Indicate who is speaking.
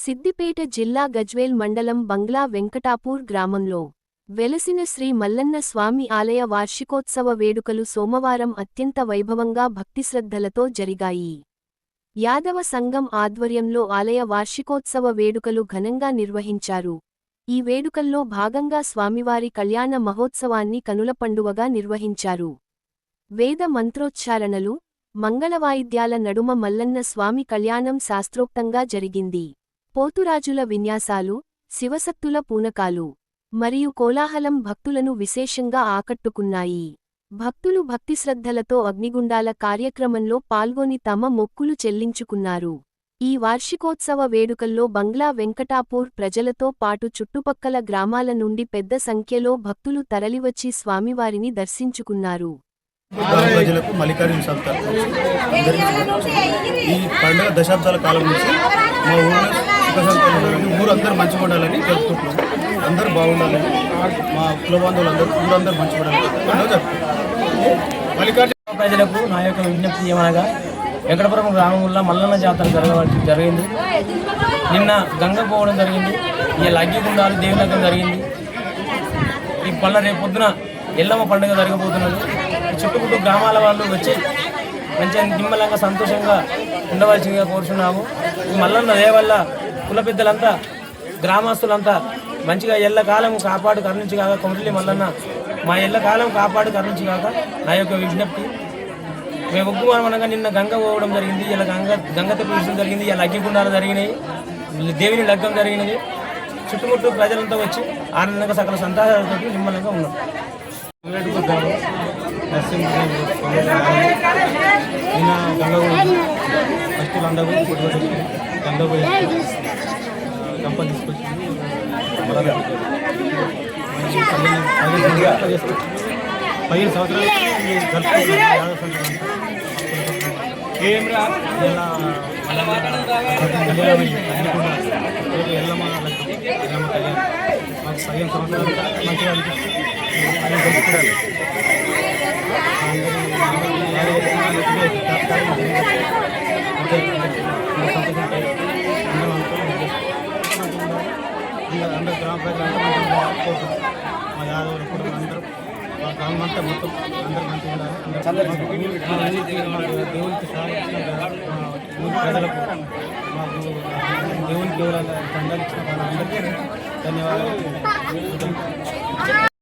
Speaker 1: సిద్దిపేట జిల్లా గజ్వేల్ మండలం బంగ్లా వెంకటాపూర్ గ్రామంలో వెలసిన శ్రీ మల్లన్న స్వామి ఆలయ వార్షికోత్సవ వేడుకలు సోమవారం అత్యంత వైభవంగా భక్తిశ్రద్ధలతో జరిగాయి. యాదవ సంఘం ఆధ్వర్యంలో ఆలయ వార్షికోత్సవ వేడుకలు ఘనంగా నిర్వహించారు. ఈ వేడుకల్లో భాగంగా స్వామివారి కళ్యాణ మహోత్సవాన్ని కనుల పండువగా నిర్వహించారు. వేద మంత్రోచ్చారణలు, మంగళవాయిద్యాల నడుమ మల్లన్న స్వామి కళ్యాణం శాస్త్రోక్తంగా జరిగింది. పోతురాజుల విన్యాసాలు, శివసత్తుల పూనకాలు మరియు కోలాహలం భక్తులను విశేషంగా ఆకట్టుకున్నాయి. భక్తులు భక్తిశ్రద్ధలతో అగ్నిగుండాల కార్యక్రమంలో పాల్గొని తమ మొక్కులు చెల్లించుకున్నారు. ఈ వార్షికోత్సవ వేడుకల్లో బంగ్లా వెంకటాపూర్ ప్రజలతో పాటు చుట్టుపక్కల గ్రామాల నుండి పెద్ద సంఖ్యలో భక్తులు తరలివచ్చి స్వామివారిని దర్శించుకున్నారు.
Speaker 2: ప్రజలకు మల్లికార్జున స్వామి ఈ పండుగ దశాబ్దాల కాలం నుంచి మా ఊళ్ళో సుఖసంతోషాలని ఊరందరూ మంచిగా ఉండాలని జరుపుకుంటున్నాం. అందరూ బాగుండాలని మా కుల బంధువులందరూ ఊరందరూ మంచిగా ఉండాలని పండుగ జరుపుకుంటున్నాం. మల్లికార్జున
Speaker 3: ప్రజలకు నా యొక్క విజ్ఞప్తి ఏమనగా, వెంకటపురం గ్రామంలో మల్లన్న జాతర జరిగింది. నిన్న గంగ పోవడం జరిగింది. ఈ లగ్గిగుండాలు దేవులగ్గం జరిగింది. ఈ రేపు పొద్దున ఎల్లమ్మ పండుగ జరగబోతున్నది. చుట్టుముట్టు గ్రామాల వాళ్ళు వచ్చి మంచిగా నిమ్మలంగా సంతోషంగా ఉండవలసిందిగా కోరుచున్నాము. మల్లన్న దేవల్ల కుల పెద్దలంతా గ్రామస్తులంతా మంచిగా ఎల్లకాలం కాపాడు కరుణించుగాక. కొమరలి మల్లన్న మా ఎల్లకాలం కాపాడు కరుణించుగాక నా యొక్క విజ్ఞప్తి. మేము ఒగ్గుమనగా నిన్న గంగ పోవడం జరిగింది. ఇలా గంగ తెప్పించడం జరిగింది. ఇలా అగ్గిగుండాలు జరిగినాయి. దేవుని లగ్గం జరిగినది. చుట్టుముట్టు ప్రజలంతా వచ్చి ఆనందంగా సకల సంతానాలతో నిమ్మలంగా ఉన్నాం.
Speaker 2: ఫస్ట్ లండకు గంగ పోయి గంప తీసుకొచ్చి 15 సంవత్సరాలు ఎల్లమ్మ కళ్యాణం మాకు 15 సంవత్సరాలు మంచిగా అందరూ గ్రామ ప్రజలు మా యాదవులు కూడా అందరూ మా గ్రామం అంతా మొత్తం అందరూ మంచిగా ఉండాలి. దేవునికి సహాయించిన ఊరి ప్రజలకు మాకు దేవునికి దండాలు ఇచ్చిన వాళ్ళందరికీ ధన్యవాదాలు.